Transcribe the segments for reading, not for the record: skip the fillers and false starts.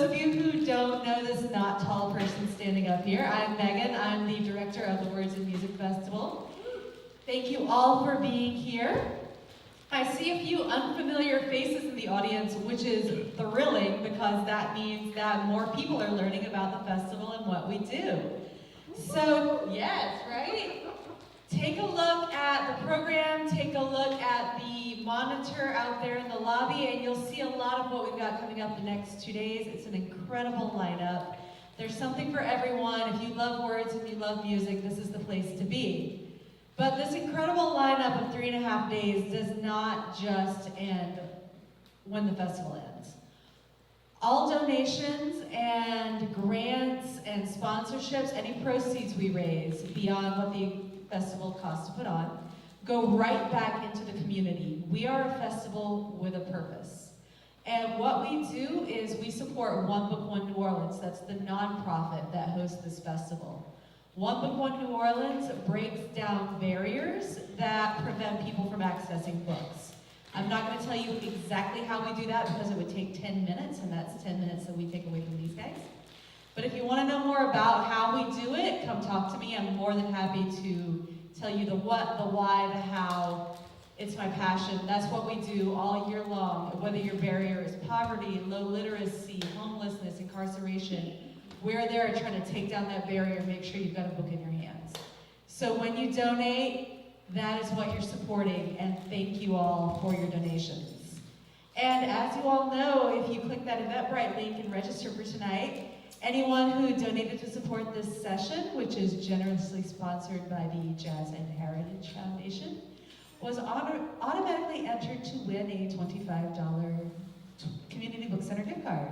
of you who don't know this not tall person standing up here, I'm Megan. I'm the director of the Words and Music Festival. Thank you all for being here. I see a few unfamiliar faces in the audience, which is thrilling because that means that more people are learning about the festival and what we do. So, yes, right? Take a look at the program, take a look at the monitor out there in the lobby, and you'll see a lot of what we've got coming up the next 2 days. It's an incredible lineup. There's something for everyone. If you love words and you love music, this is the place to be. But this incredible lineup of 3.5 days does not just end when the festival ends. All donations and grants and sponsorships, any proceeds we raise beyond what the festival costs to put on, go right back into the community. We are a festival with a purpose. And what we do is we support One Book, One New Orleans. That's the nonprofit that hosts this festival. One Book, One New Orleans breaks down barriers that prevent people from accessing books. I'm not going to tell you exactly how we do that because it would take 10 minutes, and that's 10 minutes that we take away from these guys. But if you want to know more about how we do it, come talk to me. I'm more than happy to tell you the what, the why, the how. It's my passion. That's what we do all year long, whether your barrier is poverty, low literacy, homelessness, incarceration. We're there trying to take down that barrier and make sure you've got a book in your hands. So when you donate, that is what you're supporting, and thank you all for your donations. And as you all know, if you click that Eventbrite link and register for tonight, anyone who donated to support this session, which is generously sponsored by the Jazz and Heritage Foundation, was automatically entered to win a $25 Community Book Center gift card.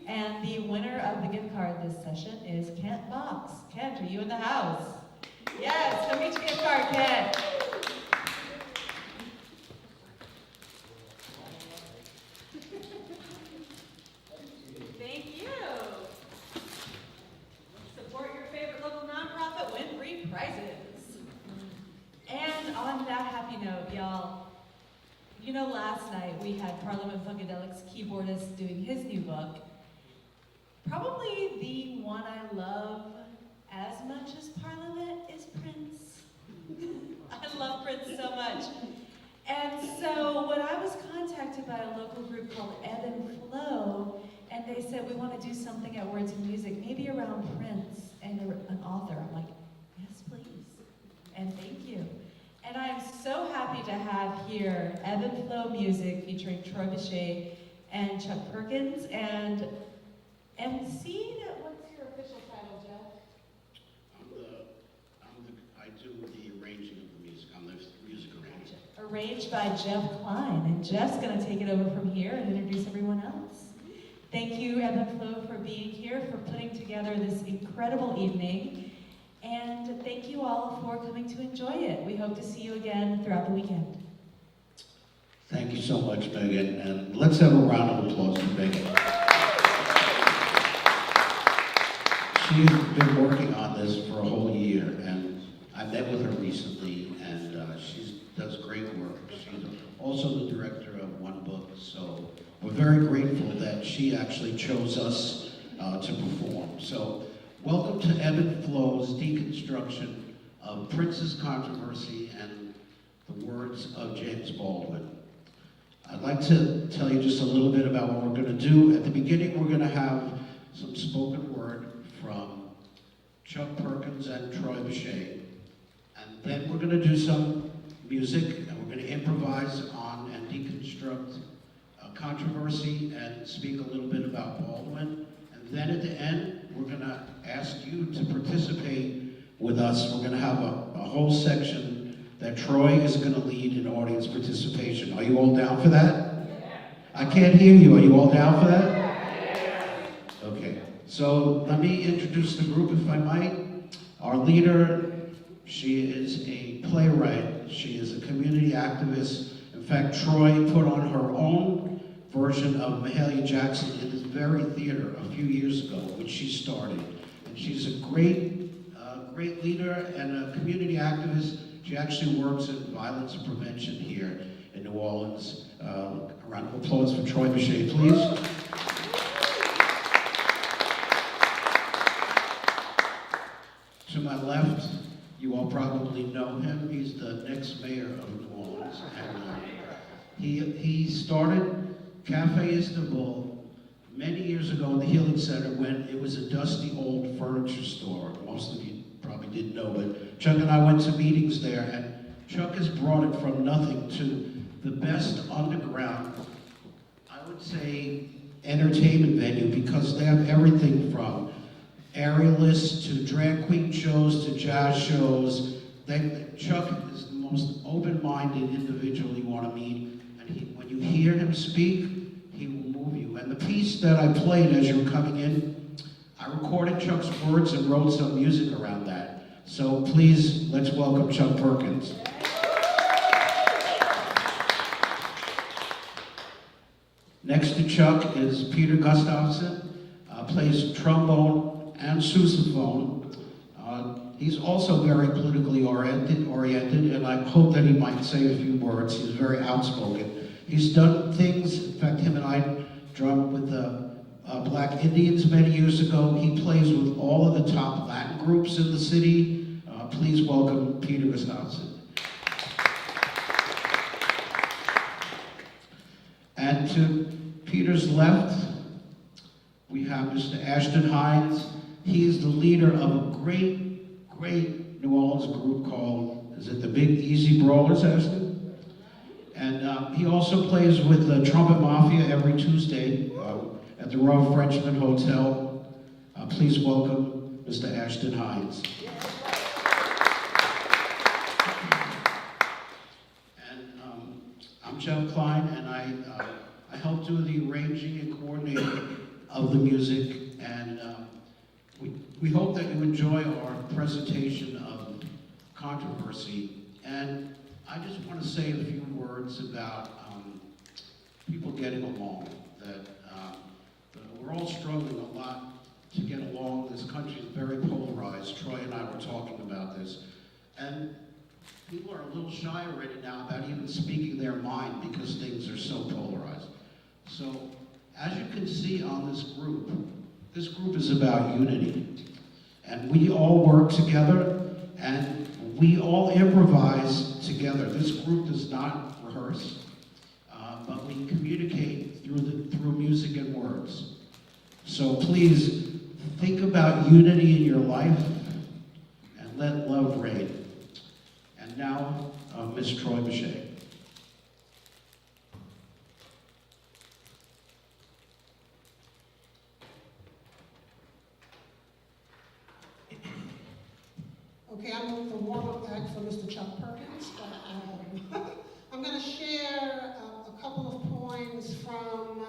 And the winner of the gift card this session is Kent Box. Kent, are you in the house? Yes, come get your gift card, Kent. Thank you. Support your favorite local nonprofit, win free prizes. And on that happy note, y'all, you know last night we had Parliament Funkadelic's keyboardist doing his new book. Probably the one I love as much as Parliament is Prince. I love Prince so much. And so when I was contacted by a local group called Ebb Flow, and they said, we want to do something at Words and Music, maybe around Prince and an author, I'm like, yes, please. And thank you. And I am so happy to have here Ebb Flow Music featuring Troi Bechet and Chuck Perkins, and MC, what's your official title, Jeff? I do the arranging of the music. I'm the music arranger. Arranged by Jeff Klein, and Jeff's going to take it over from here and introduce everyone else. Thank you, Ebb Flow, for being here, for putting together this incredible evening, and thank you all for coming to enjoy it. We hope to see you again throughout the weekend. Thank you so much, Megan, and let's have a round of applause for Megan. She's been working on this for a whole year, and I met with her recently, and she does great work. She's also the director of One Book, so we're very grateful that she actually chose us to perform. So, welcome to Ebb Flow's Deconstruction of Prince's Controversy and the Words of James Baldwin. I'd like to tell you just a little bit about what we're going to do. At the beginning, we're going to have some spoken word from Chuck Perkins and Troi Bechet. And then we're going to do some music, and we're going to improvise on and deconstruct controversy and speak a little bit about Baldwin. And then at the end, we're going to ask you to participate with us. We're going to have a whole section that Troi is going to lead in audience participation. Are you all down for that? I can't hear you. Are you all down for that? Okay. So let me introduce the group, if I might. Our leader, she is a playwright. She is a community activist. In fact, Troi put on her own version of Mahalia Jackson in this very theater a few years ago, which she started. And she's a great leader and a community activist. She actually works in violence prevention here in New Orleans. A round of applause for Troi Bechet, please. probably know him. He's the next mayor of New Orleans. And he started Cafe Istanbul many years ago in the Healing Center when it was a dusty old furniture store. Most of you probably didn't know, but Chuck and I went to meetings there, and Chuck has brought it from nothing to the best underground, I would say, entertainment venue, because they have everything from aerialists to drag queen shows to jazz shows. Chuck is the most open-minded individual you want to meet, and when you hear him speak, he will move you. And the piece that I played as you were coming in, I recorded Chuck's words and wrote some music around that. So please, let's welcome Chuck Perkins. Next to Chuck is Peter Gustafson, plays trombone and sousaphone. He's also very politically oriented, and I hope that he might say a few words. He's very outspoken. He's done things, in fact, him and I drummed with the Black Indians many years ago. He plays with all of the top Latin groups in the city. Please welcome Peter Gustafson. And to Peter's left, we have Mr. Ashton Hines. He is the leader of a great New Orleans group called, is it the Big Easy Brawlers, Ashton? And he also plays with the Trumpet Mafia every Tuesday at the Royal Frenchman Hotel. Please welcome Mr. Ashton Hines. And I'm Jeff Klein, and I help do the arranging and coordinating of the music, and we hope that you enjoy our presentation of Controversy. And I just want to say a few words about people getting along, that we're all struggling a lot to get along. This country is very polarized. Troi and I were talking about this. And people are a little shy already now about even speaking their mind because things are so polarized. So, as you can see on this group is about unity. And we all work together, and we all improvise together. This group does not rehearse, but we communicate through music and words. So please, think about unity in your life, and let love reign. And now, Ms. Troi Bechet. Okay, I'm the warm-up act for Mr. Chuck Perkins. I'm going to share a couple of poems from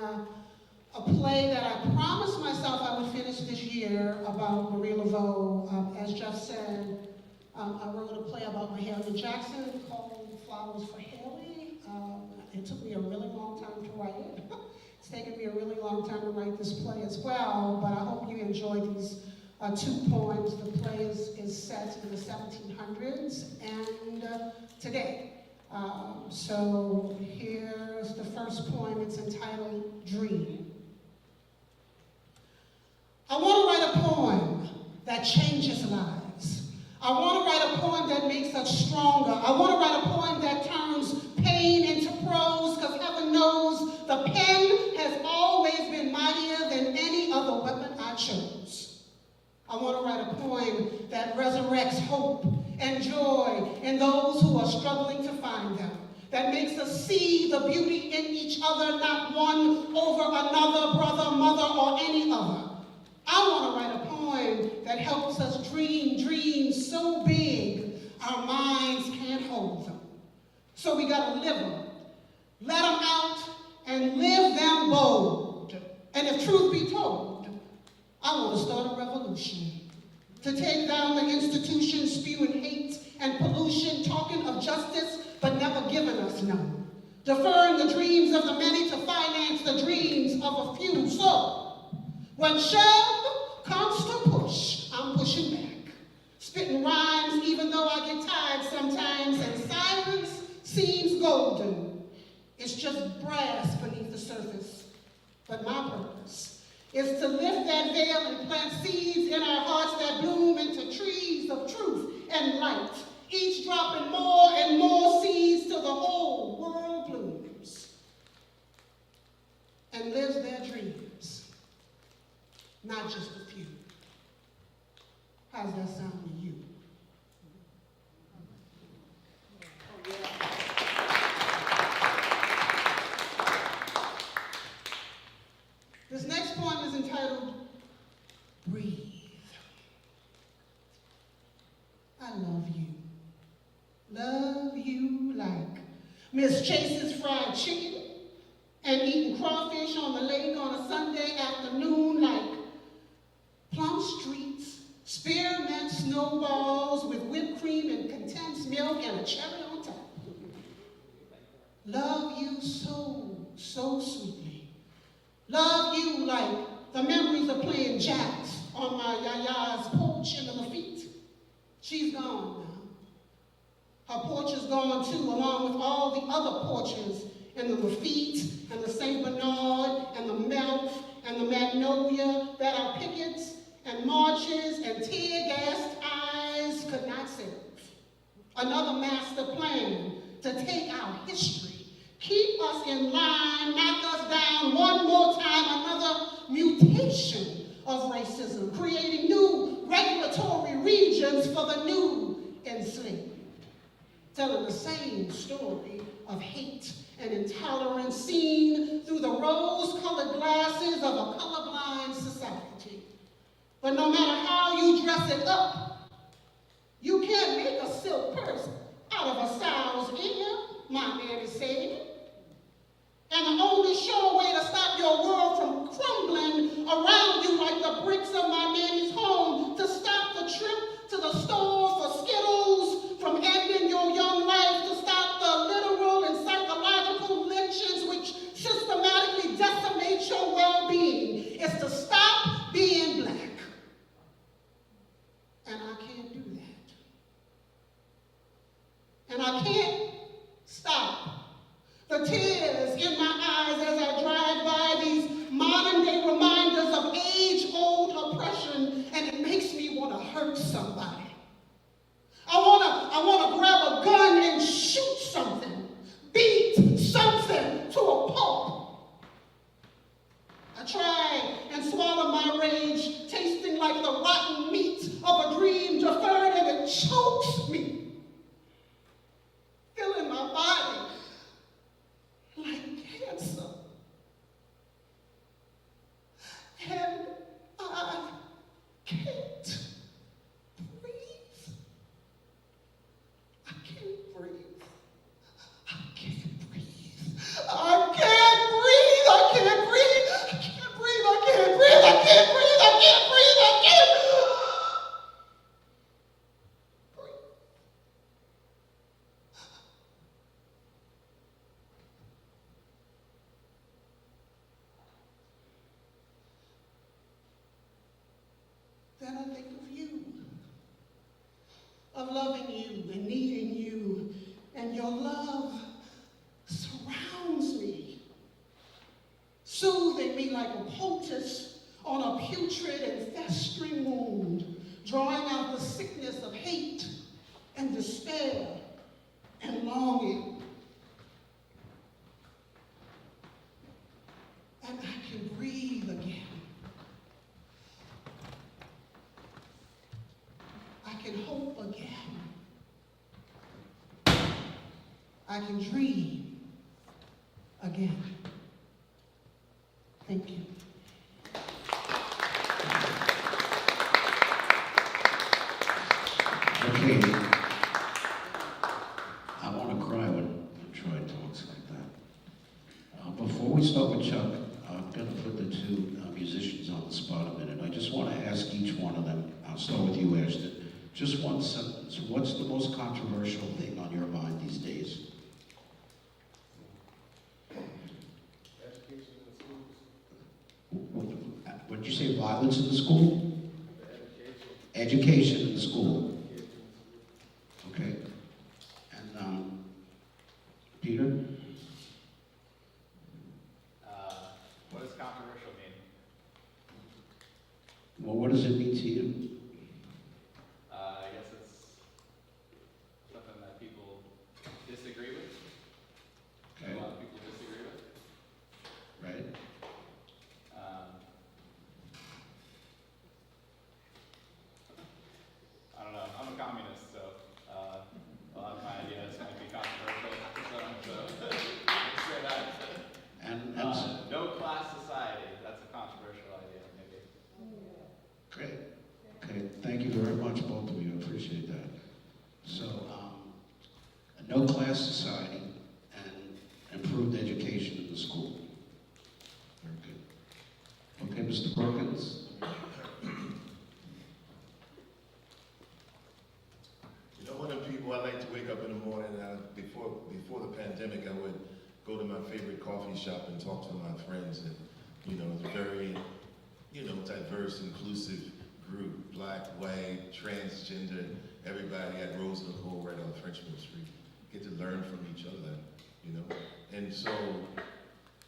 a play that I promised myself I would finish this year about Marie Laveau. As Jeff said, I wrote a play about Mahalia Jackson called Flowers for Haley. It took me a really long time to write it. It's taken me a really long time to write this play as well, but I hope you enjoy these two poems. The play is set in the 1700s and today. So here's the first poem. It's entitled Dream. I want to write a poem that changes lives. I want to write a poem that makes us stronger. I want to write a poem that turns pain into prose, because heaven knows the pen has always been mightier than any other weapon I chose. I want to write a poem that resurrects hope and joy in those who are struggling to find them, that makes us see the beauty in each other, not one over another, brother, mother, or any other. I want to write a poem that helps us dream dreams so big our minds can't hold them. So we got to live them, let them out, and live them bold. And if truth be told, I want to start a revolution to take down the institutions spewing hate and pollution, talking of justice, but never giving us none. Deferring the dreams of the many to finance the dreams of a few. So, when shove comes to push, I'm pushing back. Spitting rhymes even though I get tired sometimes, and silence seems golden. It's just brass beneath the surface. But my purpose is to lift that veil and plant seeds in our hearts that bloom into trees of truth and light, each dropping more and more seeds till the whole world blooms and lives their dreams, not just a few. How's that sound to you? This next poem is entitled, Breathe. I love you. Love you like Miss Chase's fried chicken and eating crawfish on the lake on a Sunday afternoon like Plum Street's spearmint snowballs with whipped cream and condensed milk and a cherry on top. Love you so, so sweetly. Love you like the memories of playing jacks on my yaya's porch in the Lafitte. She's gone now. Her porch is gone too, along with all the other porches in the Lafitte and the St. Bernard and the Melf and the Magnolia that our pickets and marches and tear-gassed eyes could not save. Another master plan to take our history, keep us in line, knock us down one more time, another mutation of racism, creating new regulatory regions for the new enslaved, telling the same story of hate and intolerance seen through the rose-colored glasses of a colorblind society. But no matter how you dress it up, you can't make a silk purse out of a sow's ear, my man is saying. And the only sure way to stop your world from crumbling around you like the bricks of my mammy's home, to stop the trip to the store for Skittles from ending your young life, to stop the literal and psychological lynchings which systematically decimate your well-being, is to stop being black. And I can't do that. And I can't stop the tears in my eyes as I drive by these modern-day reminders of age-old oppression, and it makes me want to hurt somebody. I want to grab a gun and shoot something, beat something to a pulp. I try and swallow my rage, tasting like the rotten meat of a dream deferred, and it chokes me, filling my body like cancer. And I can't breathe. I can't breathe. I can't breathe. I can't breathe. I can't breathe. I can't breathe. I can't breathe. I can't breathe. I can't breathe. I can't breathe. Then I think of you, of loving you and needing you, and your love surrounds me, soothing me like a poultice on a putrid and festering wound, drawing out the sickness of hate and despair and longing. And I can breathe again. I can hope again. I can dream again. Thank you. Okay. I want to cry when Troi talks like that. Before we start with Chuck, I'm going to put the two musicians on the spot a minute. I just want to ask each one of them, I'll start with you, Ashton, just one sentence. What's the most controversial thing on your mind these days? Education in the schools. What did you say, violence in the school? Education in the school. Okay. And Peter? What does controversial mean? Well, what does it mean to you? I guess it's middle-class society and improved education in the school. Very good. Okay, Mr. Perkins? You know, one of the people I like to wake up in the morning, before the pandemic, I would go to my favorite coffee shop and talk to my friends, and, you know, it's a very, you know, diverse, inclusive group, black, white, transgender, everybody at Roseland Hall right on Frenchman Street. Get to learn from each other, you know? And so,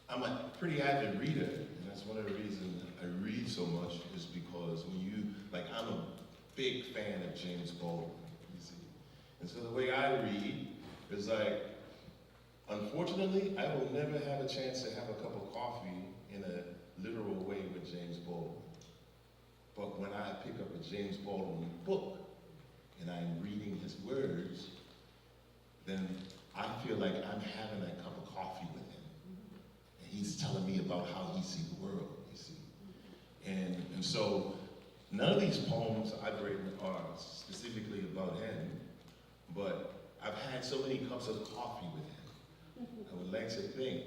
I'm a pretty avid reader, and that's one of the reasons I read so much, is because when you, like, I'm a big fan of James Baldwin, you see? And so the way I read is like, unfortunately, I will never have a chance to have a cup of coffee in a literal way with James Baldwin. But when I pick up a James Baldwin book and I'm reading his words, then I feel like I'm having that cup of coffee with him. And he's telling me about how he sees the world, you see. And so none of these poems I've written are specifically about him, but I've had so many cups of coffee with him. I would like to think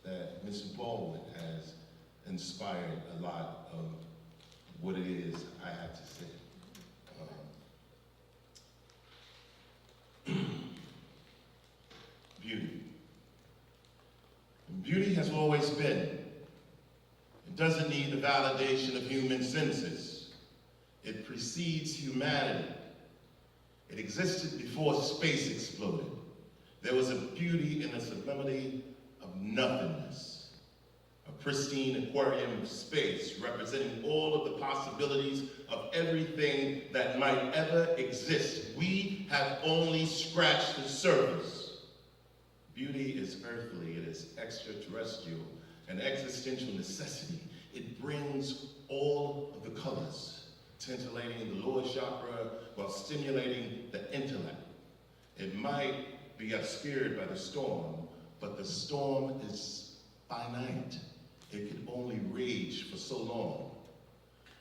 that Mr. Baldwin has inspired a lot of what it is I have to say. Beauty. And beauty has always been. It doesn't need the validation of human senses. It precedes humanity. It existed before space exploded. There was a beauty in the sublimity of nothingness, a pristine aquarium of space representing all of the possibilities of everything that might ever exist. We have only scratched the surface. Beauty is earthly, it is extraterrestrial, an existential necessity. It brings all of the colors, titillating the lower chakra while stimulating the intellect. It might be obscured by the storm, but the storm is finite. It can only rage for so long.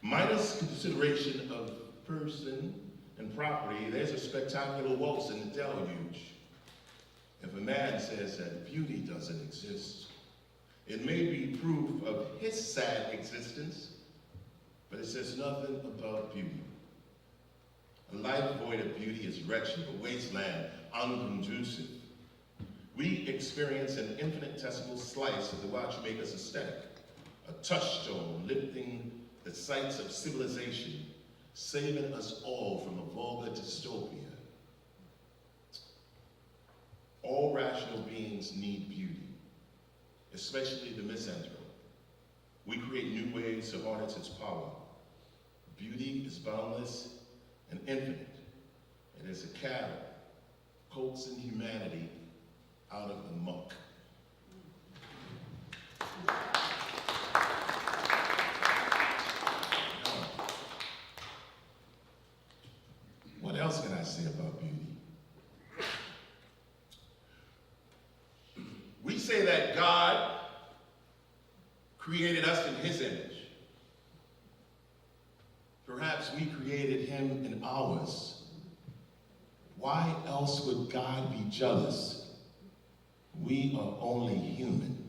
Minus consideration of person and property, there's a spectacular waltz in the deluge. If a man says that beauty doesn't exist, it may be proof of his sad existence, but it says nothing about beauty. A life void of beauty is wretched, a wasteland, unconducive. We experience an infinitesimal slice of the watchmaker's aesthetic, a touchstone lifting the sights of civilization, saving us all from a vulgar dystopia. All rational beings need beauty, especially the misanthrope. We create new ways to harness its power. Beauty is boundless and infinite. It is a cattle coaxing humanity out of the muck. What else can I say about beauty? We say that God created us in his image. Perhaps we created him in ours. Why else would God be jealous? We are only human.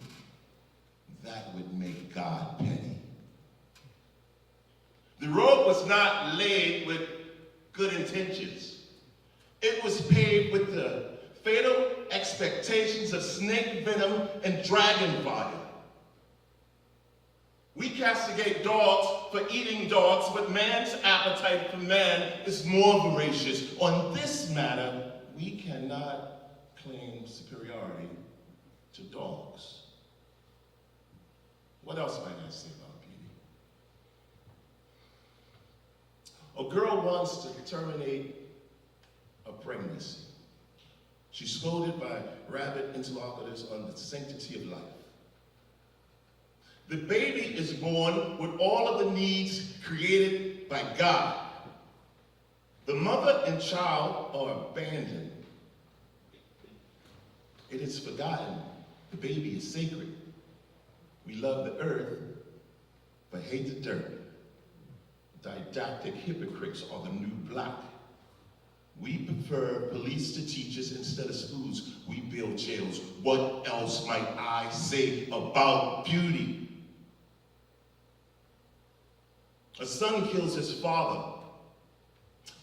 That would make God petty. The road was not laid with good intentions. It was paved with the fatal expectations of snake venom and dragon fire. We castigate dogs for eating dogs, but man's appetite for man is more voracious. On this matter, we cannot claim superiority to dogs. What else might I say about beauty? A girl wants to terminate a pregnancy. She's scolded by rabid interlocutors on the sanctity of life. The baby is born with all of the needs created by God. The mother and child are abandoned. It is forgotten. The baby is sacred. We love the earth, but hate the dirt. Didactic hypocrites are the new black. We prefer police to teachers instead of schools. We build jails. What else might I say about beauty? A son kills his father.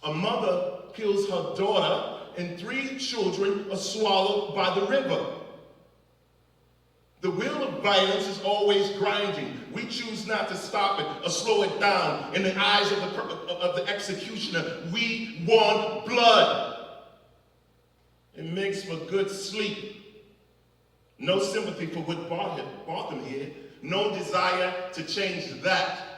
A mother kills her daughter, and 3 children are swallowed by the river. The wheel of violence is always grinding. We choose not to stop it or slow it down. In the eyes of the executioner, we want blood. It makes for good sleep. No sympathy for what brought them here. No desire to change that.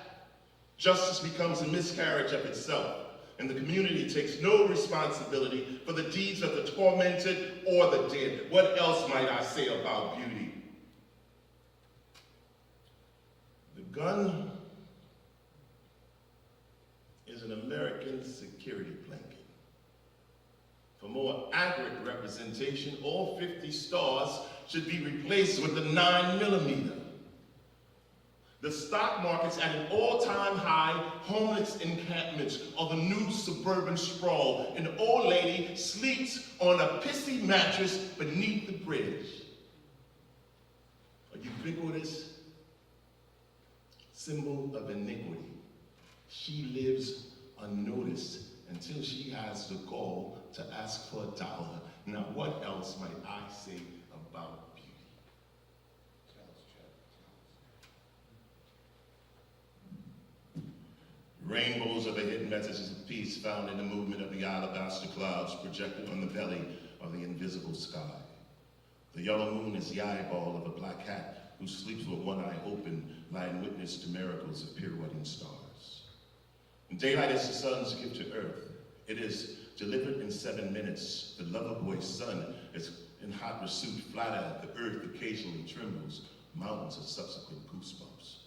Justice becomes a miscarriage of itself, and the community takes no responsibility for the deeds of the tormented or the dead. What else might I say about beauty? The gun is an American security blanket. For more accurate representation, all 50 stars should be replaced with the 9mm. The stock market's at an all-time high. Homeless encampments are the new suburban sprawl. An old lady sleeps on a pissy mattress beneath the bridge. A ubiquitous symbol of iniquity. She lives unnoticed until she has the gall to ask for $1. Now, what else might I say about beauty? Rainbows are the hidden messages of peace found in the movement of the alabaster clouds projected on the belly of the invisible sky. The yellow moon is the eyeball of a black cat who sleeps with one eye open, lying witness to miracles of pirouetting stars. And daylight is the sun's gift to earth. It is delivered in 7 minutes. The lover boy's sun is in hot pursuit, flatter, the earth occasionally trembles, mountains of subsequent goosebumps.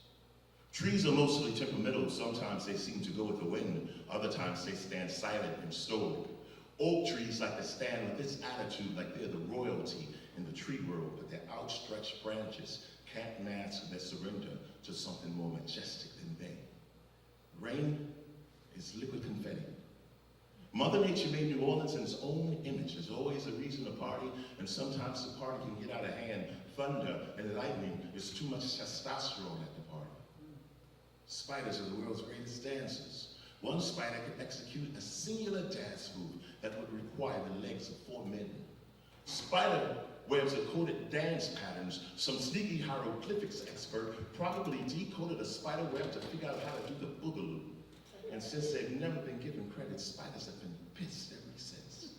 Trees are mostly temperamental. Sometimes they seem to go with the wind. Other times they stand silent and stoic. Oak trees like to stand with this attitude like they're the royalty in the tree world, but their outstretched branches can't mask their surrender to something more majestic than they. Rain is liquid confetti. Mother Nature made New Orleans in its own image. There's always a reason to party, and sometimes the party can get out of hand. Thunder and lightning is too much testosterone at the party. Spiders are the world's greatest dancers. One spider can execute a singular dance move that would require the legs of 4 men. Spider webs are coded dance patterns. Some sneaky hieroglyphics expert probably decoded a spider web to figure out how to do the boogaloo. And since they've never been given credit, spiders have been pissed ever since.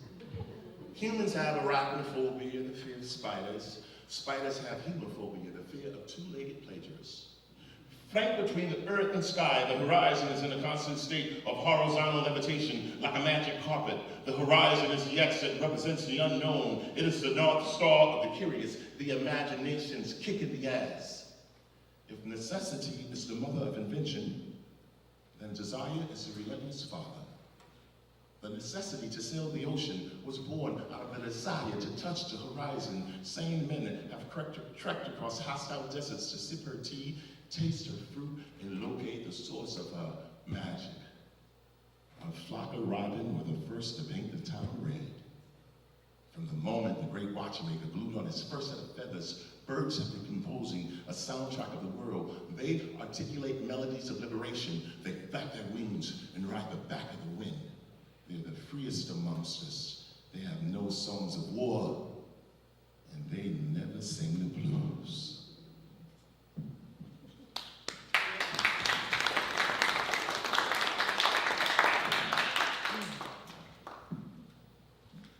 Humans have arachnophobia, the fear of spiders. Spiders have hemophobia, the fear of two-legged plagiarists. Flanked between the earth and sky, the horizon is in a constant state of horizontal levitation, like a magic carpet. The horizon is the X that represents the unknown. It is the North Star of the curious, the imagination's kick in the ass. If necessity is the mother of invention, then desire is the relentless father. The necessity to sail the ocean was born out of the desire to touch the horizon. Sane men have trekked across hostile deserts to sip her tea, taste her fruit, and locate the source of her magic. A flock of robin were the first to paint the town red. From the moment the great watchmaker glued on his first set of feathers, birds have been composing a soundtrack of the world. They articulate melodies of liberation. They back their wings and ride the back of the wind. They're the freest amongst us. They have no songs of war, and they never sing the blues.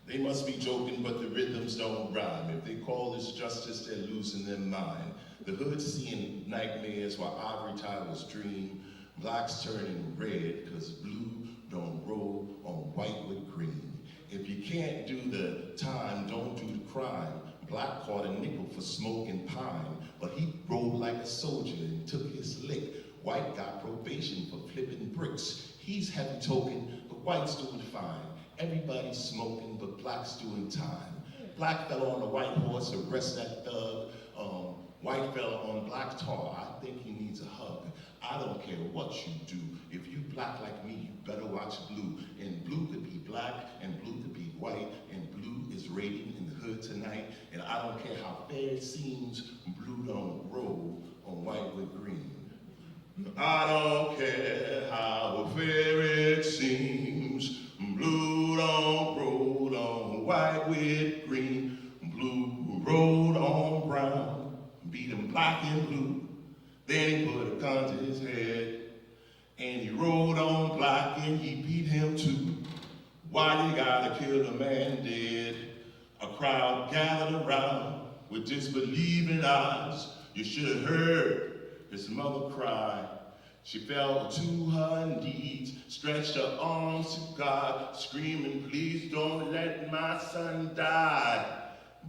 They must be joking, but the rhythms don't rhyme. If they call this justice, they're losing their mind. The hood's seeing nightmares while ivory towers dream. Blacks turning red, cause blue don't roll on white with green. If you can't do the time, don't do the crime. Black caught a nickel for smoking pine, but he rolled like a soldier and took his lick. White got probation for flipping bricks. He's heavy token, but white's doing fine. Everybody's smoking, but black's doing time. Black fell on a white horse, arrest that thug. White fell on black tar. I think he needs a hug. I don't care what you do. If you black like me, you better watch blue. And blue could be black, and blue could be white, and blue is raging in the hood tonight. And I don't care how fair it seems, blue don't roll on white with green. I don't care how fair it seems, blue don't roll on white with green. Blue rolled on brown, beat him black and blue. Then he put a gun to his head, and he rolled on black and he beat him too. Why you gotta kill a man dead? A crowd gathered around with disbelieving eyes. You should have heard his mother cry. She fell to her knees, stretched her arms to God, screaming, please don't let my son die.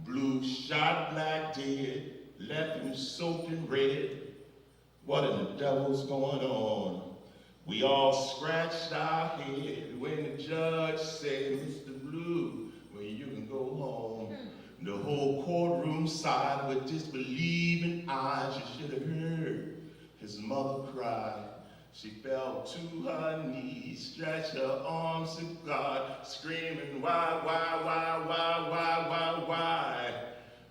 Blue shot black dead, left him soaked in red. What in the devil's going on? We all scratched our head when the judge said, Mr. Blue, well, you can go home. The whole courtroom sighed with disbelieving eyes. You should have heard his mother cry. She fell to her knees, stretched her arms to God, screaming, why?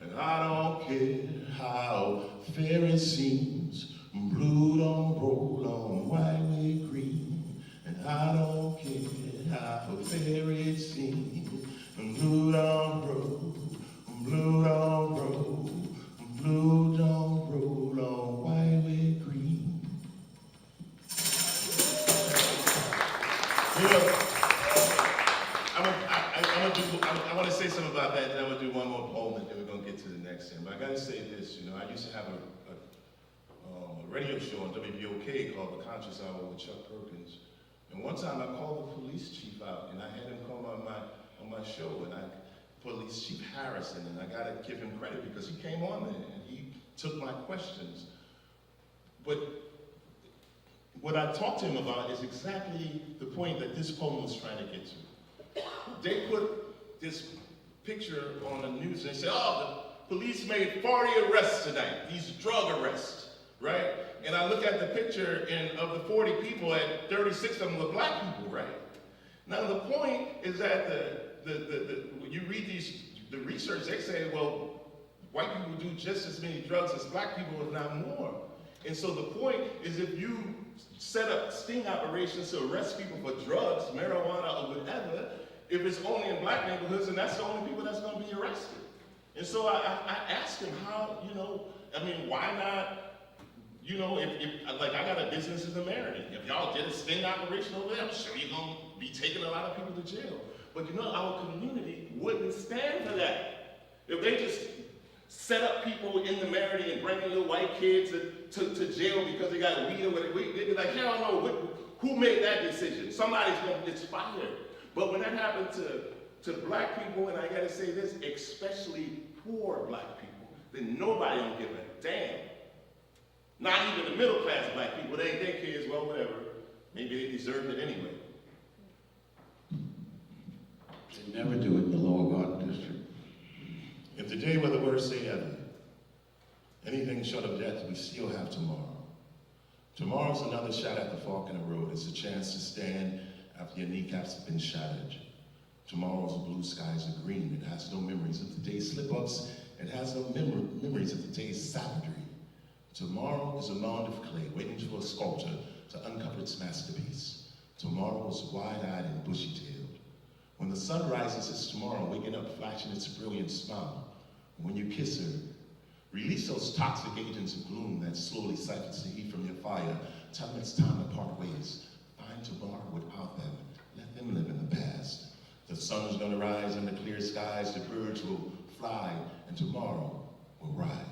And I don't care how fair it seems, blue don't roll on white with green. And I don't care how fair it seems, blue don't roll, blue don't roll, blue don't roll on white with green. You know, I want to say something about that, and I'm going to do one more poem, and then we're going to get to the next thing. But I got to say this, you know, I used to have a radio show on WBOK called The Conscious Hour with Chuck Perkins. And one time I called the police chief out, and I had him come on my show, and Police Chief Harrison, and I got to give him credit because he came on there, and he took my questions. But what I talked to him about is exactly the point that this poem was trying to get to. They put this picture on the news and they said, oh, the police made 40 arrests tonight, these drug arrests, right? And I look at the picture, and of the 40 people, 36 of them were black people, right? Now the point is that you read the research, they say, well, white people do just as many drugs as black people, if not more. And so the point is, if you set up sting operations to arrest people for drugs, marijuana, or whatever, if it's only in black neighborhoods, and that's the only people that's going to be arrested. And so I asked him how, you know, I mean, why not, you know, if like I got a business in the Meriden. If y'all did a sting operation over there, I'm sure you're going to be taking a lot of people to jail. But you know, our community wouldn't stand for that. If they just set up people in the Meriden and bring little white kids to jail because they got weed or whatever, they'd be like, hell no, who made that decision? Somebody's going to get fired. But when that happened to black people, and I gotta say this, especially poor black people, then nobody don't give a damn. Not even the middle class black people, they kids, well, whatever. Maybe they deserved it anyway. They never do it in the Lower Garden District. If today were the worst day ever, anything short of death, we still have tomorrow. Tomorrow's another shot at the fork in the road. It's a chance to stand after your kneecaps have been shattered. Tomorrow's blue skies are green. It has no memories of today's slip-ups. It has no memories of today's savagery. Tomorrow is a mound of clay waiting for a sculptor to uncover its masterpiece. Tomorrow is wide-eyed and bushy-tailed. When the sun rises, it's tomorrow, waking up, flashing its brilliant smile. When you kiss her, release those toxic agents of gloom that slowly siphons the heat from your fire. Tell them it's time to part ways. Find tomorrow without them. Let them live in the past. The sun is going to rise in the clear skies. The birds will fly, and tomorrow will ride.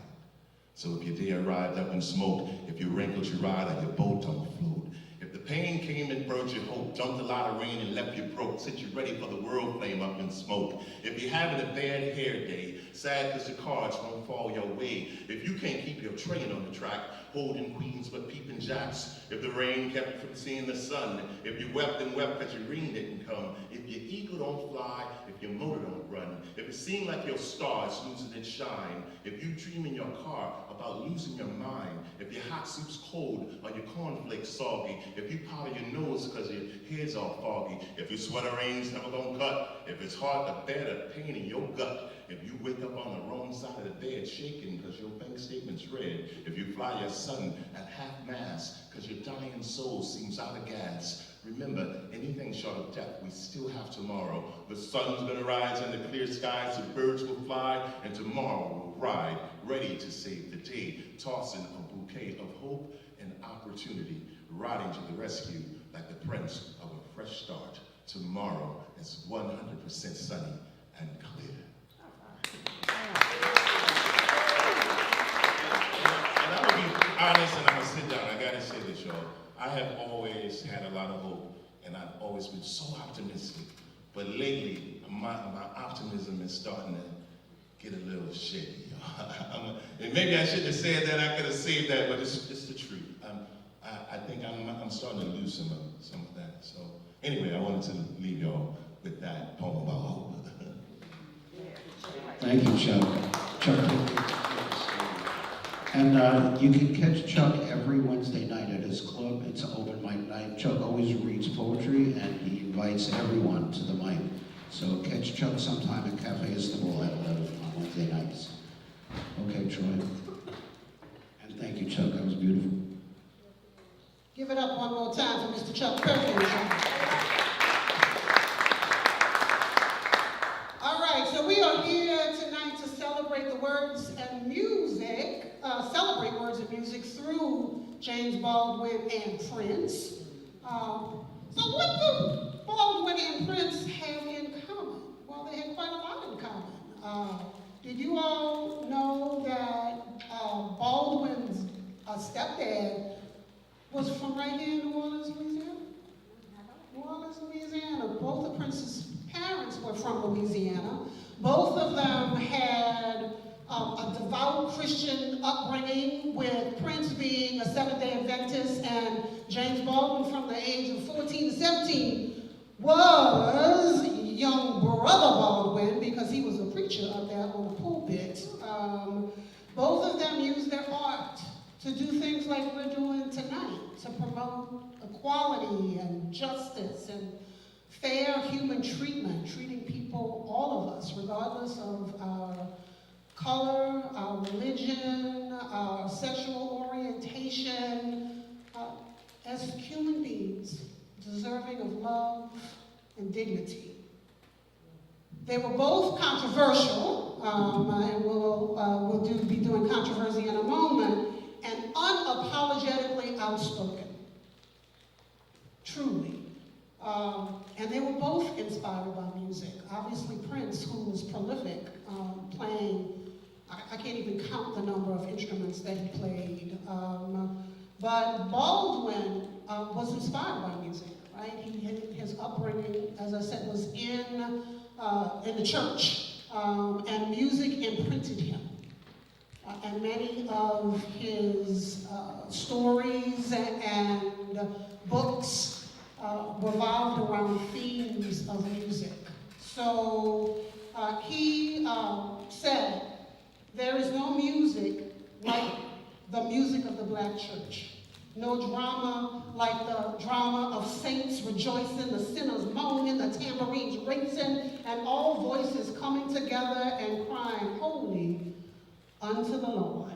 So if your day arrived up in smoke, if you wrinkled your ride or your boat don't float, if the pain came and burned your hope, dumped a lot of rain and left you broke, set you ready for the world flame up in smoke. If you're having a bad hair day, sad because the cards won't fall your way. If you can't keep your train on the track, holding queens but peeping jacks. If the rain kept you from seeing the sun. If you wept and wept because your rain didn't come. If your eagle don't fly, if your motor don't run. If it seemed like your star is losing its shine. If you dream in your car of about losing your mind, if your hot soup's cold or your cornflakes soggy, if you powder your nose because your hair's all foggy, if your sweater rain's never gonna cut, if it's hard to bear the pain in your gut, if you wake up on the wrong side of the bed shaking because your bank statement's red, if you fly your son at half-mast because your dying soul seems out of gas, remember, anything short of death, we still have tomorrow. The sun's gonna rise in the clear skies, the birds will fly, and tomorrow we'll ride, ready to save the day, tossing a bouquet of hope and opportunity, riding to the rescue like the prince of a fresh start. Tomorrow is 100% sunny and clear. And I'm gonna be honest and I'm gonna sit down. I gotta say this, y'all. I have always had a lot of hope and I've always been so optimistic. But lately, my optimism is starting to get a little shaky. And maybe I shouldn't have said that, I could have saved that, but it's the truth. I think I'm starting to lose some of that. So anyway, I wanted to leave y'all with that poem about hope. Thank you, Chuck. And you can catch Chuck every Wednesday night at his club. It's an open mic night. Chuck always reads poetry and he invites everyone to the mic. So catch Chuck sometime at Cafe Istanbul at 11 on Wednesday nights. Okay, Troi. And thank you, Chuck. That was beautiful. Give it up one more time for Mr. Chuck Perkins. All right, so we are here tonight to celebrate the words and music, celebrate words and music through James Baldwin and Prince. So what do Baldwin and Prince have in common? Well, they had quite a lot in common. Did you all know that Baldwin's stepdad was from right here in New Orleans, Louisiana? New Orleans, Louisiana. Both of Prince's parents were from Louisiana. Both of them had a devout Christian upbringing, with Prince being a Seventh-day Adventist and James Baldwin from the age of 14 to 17 was young brother Baldwin, because he was a preacher up there on the pulpit. Both of them used their art to do things like we're doing tonight, to promote equality and justice and fair human treatment, treating people, all of us, regardless of our color, our religion, our sexual orientation, as human beings, deserving of love and dignity. They were both controversial, and we'll be doing controversy in a moment, and unapologetically outspoken, truly. And they were both inspired by music. Obviously Prince, who was prolific, playing, I can't even count the number of instruments that he played. But Baldwin was inspired by music, right? His upbringing, as I said, was in the church, and music imprinted him. And many of his stories and books revolved around themes of music. So he said, there is no music like the music of the Black church. No drama like the drama of saints rejoicing, the sinners moaning, the tambourines racing, and all voices coming together and crying, holy unto the Lord.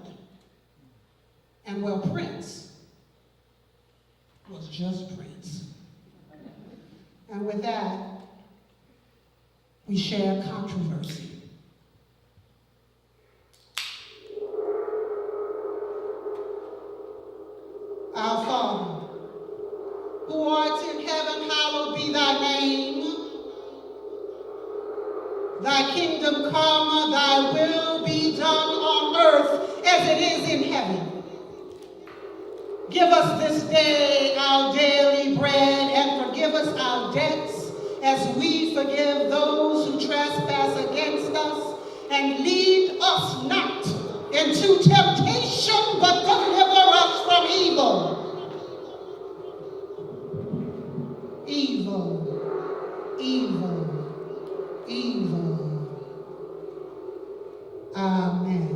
And well, Prince was just Prince. And with that, we share controversy. Our Father, who art in heaven, hallowed be thy name. Thy kingdom come, thy will be done on earth as it is in heaven. Give us this day our daily bread, and forgive us our debts as we forgive those who trespass against us. And lead us not into temptation, but deliver us from evil. Evil, evil, evil. Amen.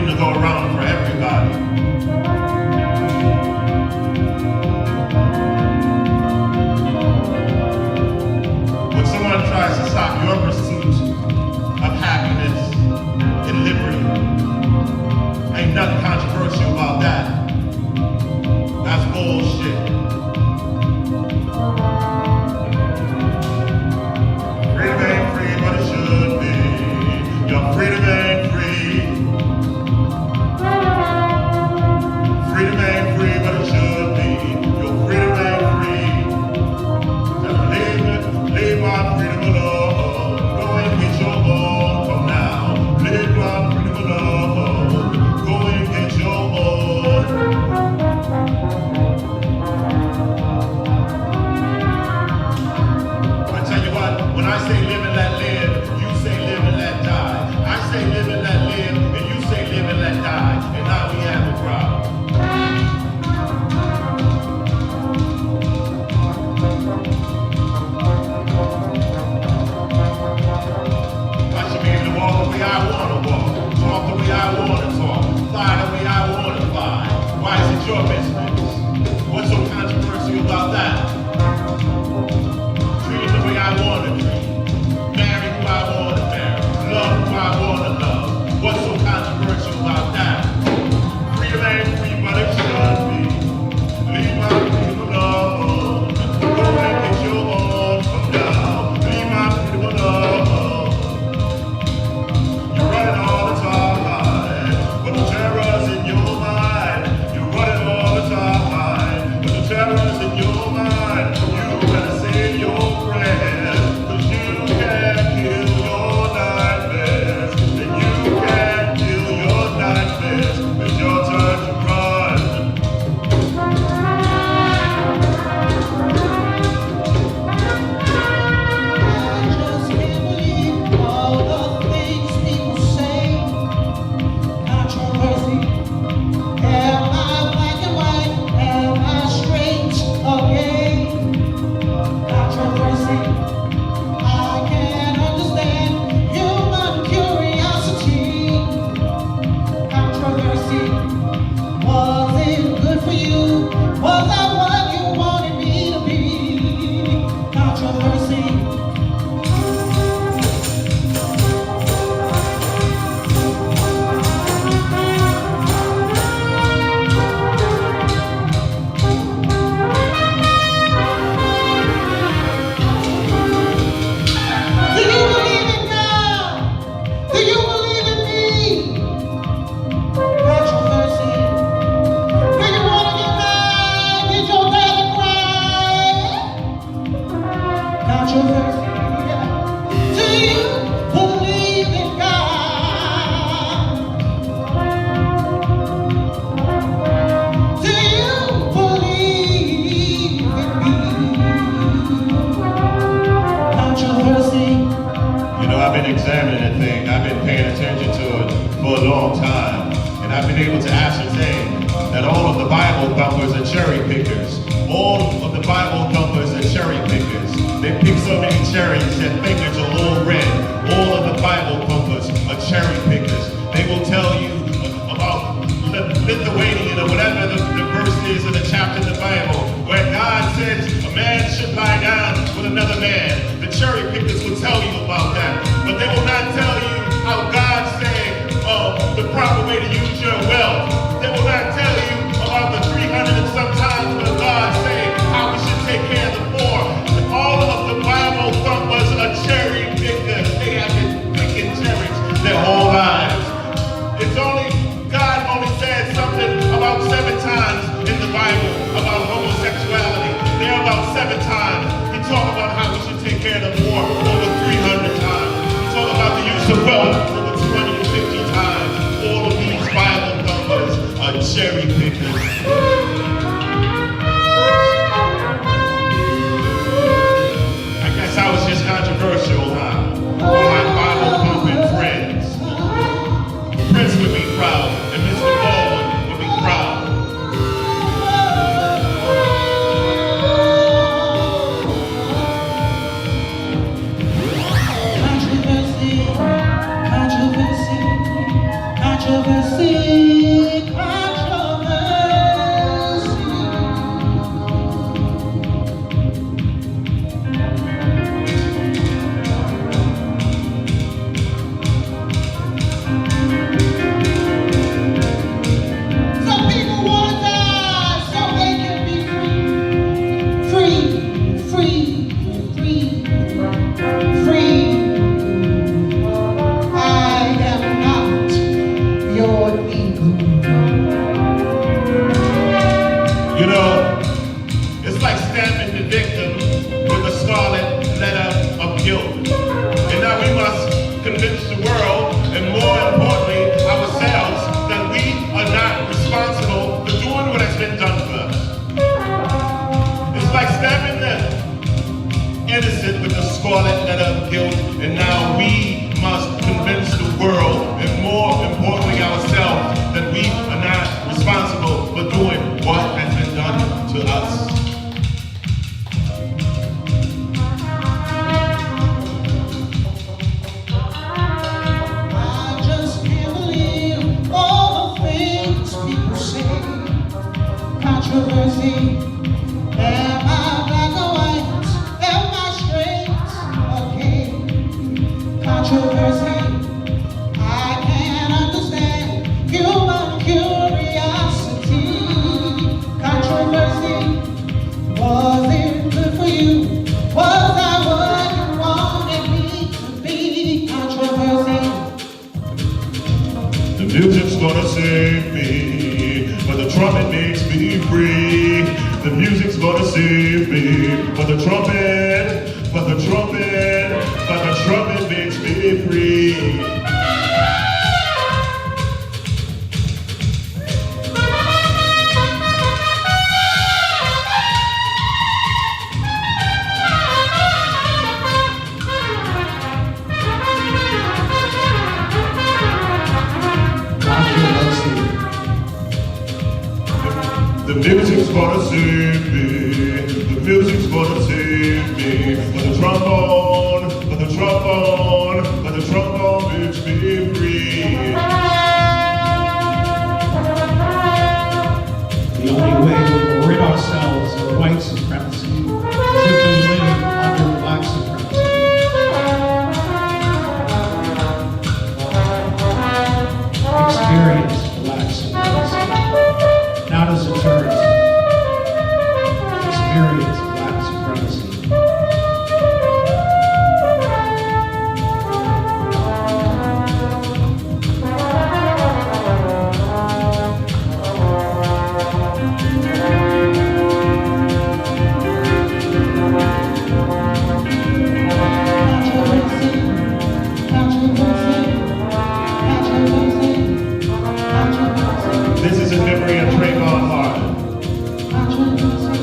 freedom to go around for everybody. When someone tries to stop your pursuit of happiness and liberty, ain't nothing controversial about that. That's bullshit. Freedom ain't free, but it should be. Your freedom ain't free. Freedom ain't free, but it should be. Your freedom ain't free. Just leave my freedom alone. Go and get your own from now. Leave my freedom alone. Go and get your own. I tell you what, when I say live and let live, you say live and let die. I say live and let live, and you say live and let die. And now we have a problem. I should be able to walk the way I want to walk, talk the way I want to talk, fly the way I want to fly. Why is it your business? What's so controversial about that? Treat the way I want to treat, marry who I want to marry, love who I want to love. What's so controversial about that? Freedom ain't free, but it should be. Leave my freedom alone. Go and get your own from now. Leave my freedom alone. You're running all the time, but the terror's in your mind. You're running all the time, but the terror's in your mind. You better say your prayers, 'cause you can't kill your nightmares. And you can't kill your nightmares. It's your turn to run. I just can't believe all the things people say. Controversy. Am I black and white? Am I straight or gay? Controversy. I can't understand human curiosity. Controversy. Was it good for you? Was I what you wanted me to be? Controversy. Do you believe in God? Do you believe in me? Controversy. When you wanna get mad, did your daddy cry? Controversy. Do you believe in God? Do you believe in me? Controversy. You know, I've been examining that thing. I've been paying attention to it for a long time. And I've been able to ascertain that all of the Bible thumpers are cherry pickers. All of the Bible thumpers are cherry pickers. They pick so many cherries that fingers are all red. All of the Bible thumpers are cherry pickers. They will tell you about Lithuanian or whatever the verse is in the chapter in the Bible where God says a man should lie down with another man. The cherry pickers will tell you about that. But they will not tell you how God said the proper way to use your wealth. They will not tell you about the 300 and sometimes where God said how we should take care of the poor. All of the Bible thumpers are cherry pickers. They have been picking cherries their whole lives. It's only, God only said something about 7 times in the Bible about homosexuality. There are about 7 times. He talked about how we should take care of the poor over 300 times. He talked about the use of wealth over 250 times. All of these Bible thumpers are cherry pickers. I guess I was just controversial, huh? For my Bible thumping friends. Prince would be proud, and Mr. Baldwin would be proud. Controversy. Controversy. Am I black or white? Am I straight or gay? Controversy. I can't understand human curiosity. Controversy. Was it good for you? Was I what you wanted me to be? Controversy. The music's gonna save me, but the trumpet makes me free. The music's gonna save me, but the trumpet, makes me free. The music's gonna save me, the music's gonna save me. But the trombone makes me free. The only way we will rid ourselves of white supremacy is if we live under black supremacy. Experience black supremacy, not as a tourist. Experience black supremacy. This is in memory of Trayvon Martin.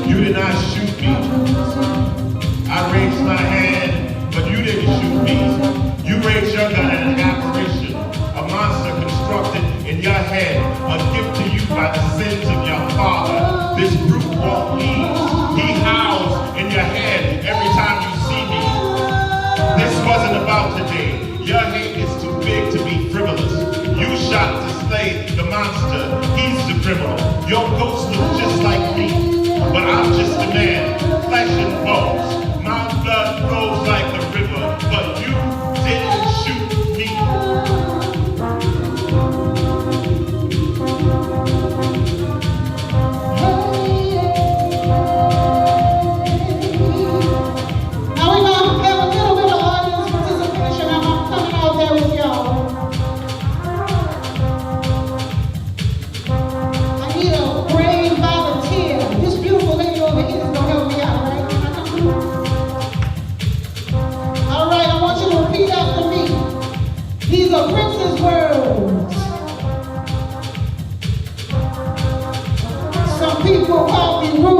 You did not shoot me. I raised my hand, but you didn't shoot me. You raised your gun at an apparition, a monster constructed in your head, a gift to you by the sins of your father. This brute won't leave. He howls in your head every time you see me. This wasn't about today. Your hate is too big to be frivolous. You shot to slay the monster. He's the criminal. Your ghost looks just like me, but I'm just a man, flesh and bones. My blood flows like the river, but you didn't shoot me. Now we're gonna have a little bit of audience participation. I'm coming out there with y'all. I need a brave volunteer. This beautiful lady over here is gonna help me out, right? All right, I want you to repeat after me. These are Prince's words. Some people call me rude.